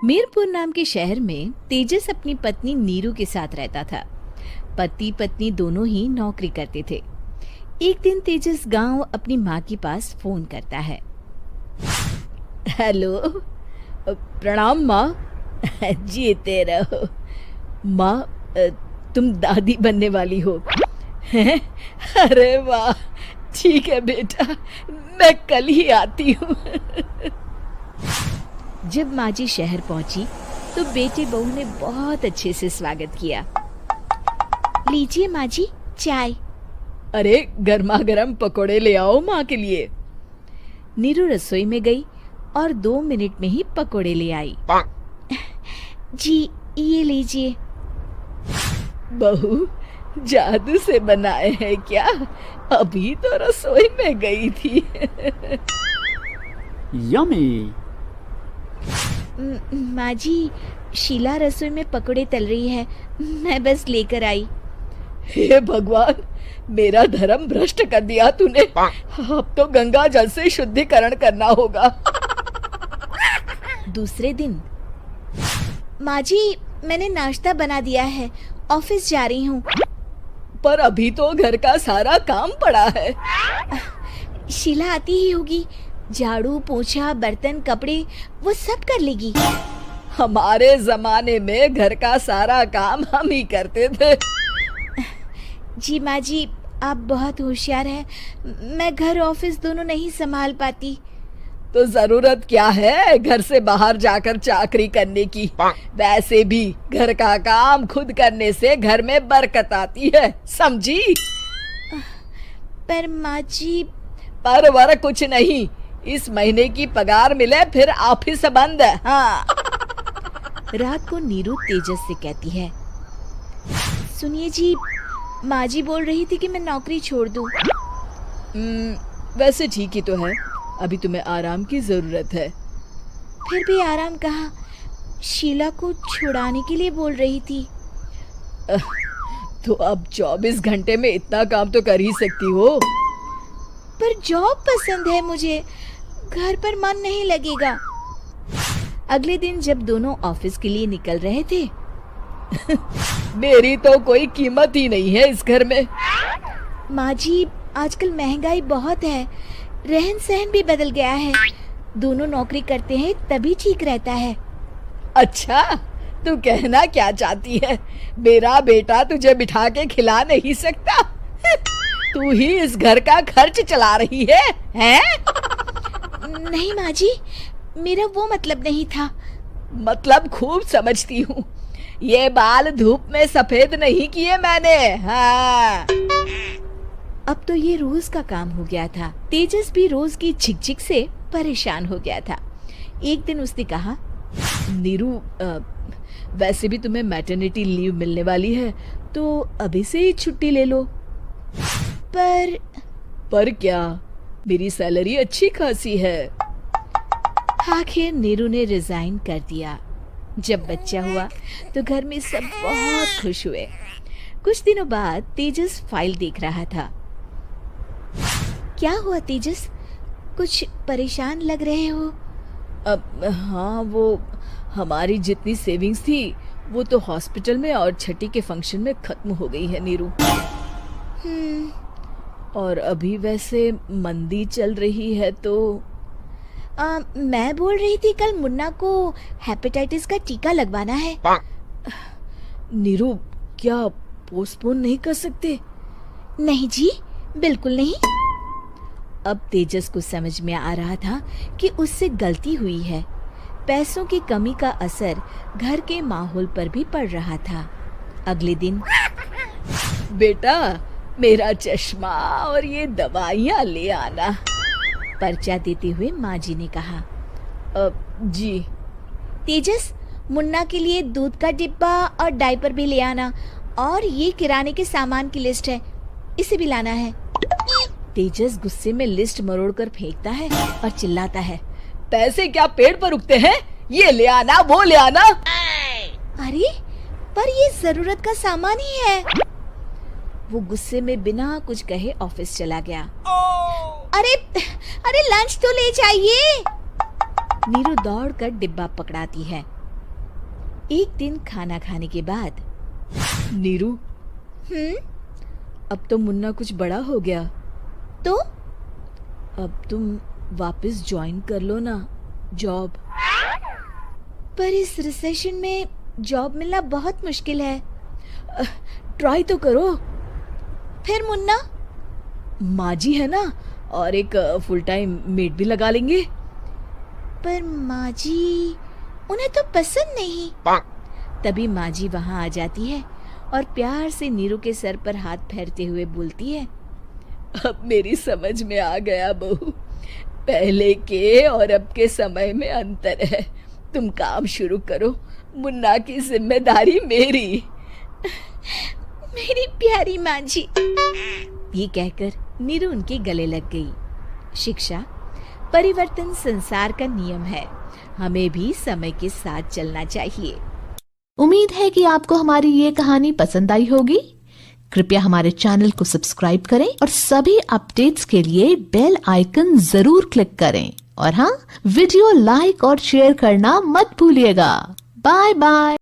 मीरपुर नाम के शहर में तेजस अपनी पत्नी नीरू के साथ रहता था। पति पत्नी दोनों ही नौकरी करते थे। एक दिन तेजस गांव अपनी माँ के पास फोन करता है। हेलो, प्रणाम माँ। जीते रहो माँ, तुम दादी बनने वाली हो हैं? अरे वाह, ठीक है बेटा, मैं कल ही आती हूँ। जब माँ जी शहर पहुंची तो बेटे बहू ने बहुत अच्छे से स्वागत किया। लीजिए माँ जी, चाय। अरे गर्मा गर्म पकोड़े ले आओ माँ के लिए। नीरू रसोई में गई और 2 मिनट में ही पकोड़े ले आई। जी ये लीजिए। बहू जादू से बनाए हैं क्या? अभी तो रसोई में गई थी। यम्मी। माँ जी, शीला रसोई में पकोड़े तल रही है, मैं बस लेकर आई। हे भगवान, मेरा धर्म भ्रष्ट कर दिया तूने। अब तो गंगा जल से शुद्धिकरण करना होगा। दूसरे दिन, माँ जी मैंने नाश्ता बना दिया है, ऑफिस जा रही हूँ। पर अभी तो घर का सारा काम पड़ा है। शीला आती ही होगी, झाड़ू पोछा बर्तन कपड़े वो सब कर लेगी। हमारे जमाने में घर का सारा काम हम ही करते थे। जी माँ जी, आप बहुत होशियार हैं, मैं घर ऑफिस दोनों नहीं संभाल पाती। तो जरूरत क्या है घर से बाहर जाकर चाकरी करने की? वैसे भी घर का काम खुद करने से घर में बरकत आती है, समझी? पर माँ जी। पर वर कुछ नहीं, इस महीने की पगार मिले फिर ऑफिस बंद है। हाँ। रात को नीरू तेजस से कहती है, सुनिए जी, माँ जी बोल रही थी कि मैं नौकरी छोड़ दूं। वैसे ठीक ही तो है, अभी तुम्हें आराम की जरूरत है। फिर भी आराम कहाँ, शीला को छुड़ाने के लिए बोल रही थी। तो अब 24 घंटे में इतना काम तो कर ही सकती हो। पर जॉब पसंद है मुझे, घर पर मन नहीं लगेगा। अगले दिन जब दोनों ऑफिस के लिए निकल रहे थे, मेरी तो कोई कीमत ही नहीं है इस घर में। माँ जी, आजकल महंगाई बहुत है, रहन सहन भी बदल गया है, दोनों नौकरी करते हैं तभी ठीक रहता है। अच्छा, तू कहना क्या चाहती है? मेरा बेटा तुझे बिठा के खिला नहीं सकता? तू ही इस घर का खर्च चला रही है, हैं? नहीं माँ जी, मेरा वो मतलब नहीं था। मतलब खूब समझती हूँ, ये बाल धूप में सफेद नहीं किए मैंने। हाँ। अब तो ये रोज का काम हो गया था। तेजस भी रोज की झिकझिक से परेशान हो गया था। एक दिन उसने कहा, नीरू, वैसे भी तुम्हें मैटरनिटी लीव मिलने वाली है, तो अभी से ही छुट्टी ले लो। पर क्या, मेरी सैलरी अच्छी खासी है। आखिर नीरू ने रिजाइन कर दिया। जब बच्चा हुआ तो घर में सब बहुत खुश हुए। कुछ दिनों बाद तेजस फाइल देख रहा था। क्या हुआ तेजस, कुछ परेशान लग रहे हो? हाँ, वो हमारी जितनी सेविंग्स थी वो तो हॉस्पिटल में और छठी के फंक्शन में खत्म हो गई है नीरू। और अभी वैसे मंदी चल रही है तो मैं बोल रही थी कल मुन्ना को हेपेटाइटिस का टीका लगवाना है। नीरू, क्या पोस्टपोन नहीं कर सकते? नहीं जी, बिल्कुल नहीं। अब तेजस को समझ में आ रहा था कि उससे गलती हुई है। पैसों की कमी का असर घर के माहौल पर भी पड़ रहा था। अगले दिन, बेटा मेरा चश्मा और ये दवाइयाँ ले आना, पर्चा देते हुए माँ जी ने कहा। जी। तेजस, मुन्ना के लिए दूध का डिब्बा और डायपर भी ले आना, और ये किराने के सामान की लिस्ट है, इसे भी लाना है। तेजस गुस्से में लिस्ट मरोड़कर फेंकता है और चिल्लाता है, पैसे क्या पेड़ पर उगते हैं? ये ले आना, वो ले आना। अरे पर ये जरूरत का सामान ही है। वो गुस्से में बिना कुछ कहे ऑफिस चला गया। अरे लंच तो ले जाइए। नीरू दौड़कर डिब्बा पकड़ाती है। एक दिन खाना खाने के बाद, नीरू, अब तो मुन्ना कुछ बड़ा हो गया, तो अब तुम वापस ज्वाइन कर लो ना जॉब। पर इस रिसेशन में जॉब मिलना बहुत मुश्किल है। ट्राई तो करो। फिर मुन्ना, माँ जी है ना, और एक फुल टाइम मेड भी लगा लेंगे। पर माँ जी, उन्हें तो पसंद नहीं। तभी माँ जी वहाँ आ जाती है और प्यार से नीरू के सर पर हाथ फेरते हुए बोलती है, अब मेरी समझ में आ गया बहू, पहले के और अब के समय में अंतर है। तुम काम शुरू करो, मुन्ना की जिम्मेदारी मेरी। मेरी प्यारी माँ जी। ये कहकर नीरू उनके गले लग गई। शिक्षा, परिवर्तन संसार का नियम है, हमें भी समय के साथ चलना चाहिए। उम्मीद है कि आपको हमारी ये कहानी पसंद आई होगी। कृपया हमारे चैनल को सब्सक्राइब करें और सभी अपडेट्स के लिए बेल आइकन जरूर क्लिक करें। और हाँ, वीडियो लाइक और शेयर करना मत भूलिएगा। Bye bye.